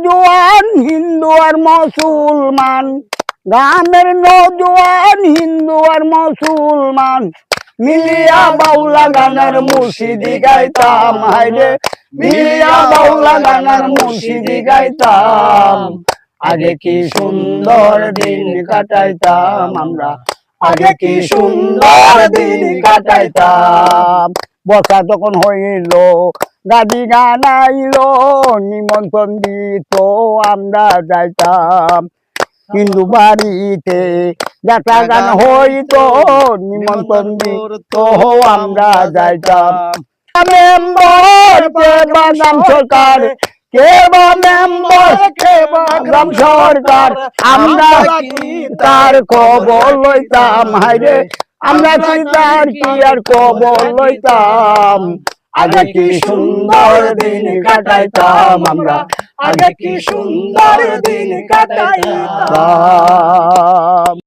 নৌজওয়ান হিন্দু আর মুসলমান, গ্রামের নৌজওয়ান হিন্দু আর মুসলমান মিলিয়া বাউলা গানের মুর্শিদি গাইতাম। হায়রে মিলিয়া বাউলা গানের মুর্শিদি গাইতাম। আগে কি সুন্দর দিন কাটাইতাম আমরা, আগে কি সুন্দর দিন কাটাইতাম। বর্ষা যখন হইল গাদি গান আইল, নিমন্ত্রণ দিত আমরা যাইতাম। কিন্তু বাড়িতে যাত্রা গান হইতো, নিমন্ত্রণ দিত আমরা যাইতাম। মেম্বার কে বা গ্রাম সরকার, কে বা মেম্বার কে বা গ্রাম সরকার, আমরা তার খবর লইতাম। হায়রে আমরা কি তার কি আর খবর লইতাম। আগে কি সুন্দর দিন কাটাইতাম আমরা, আগে কি সুন্দর দিন কাটাইতাম।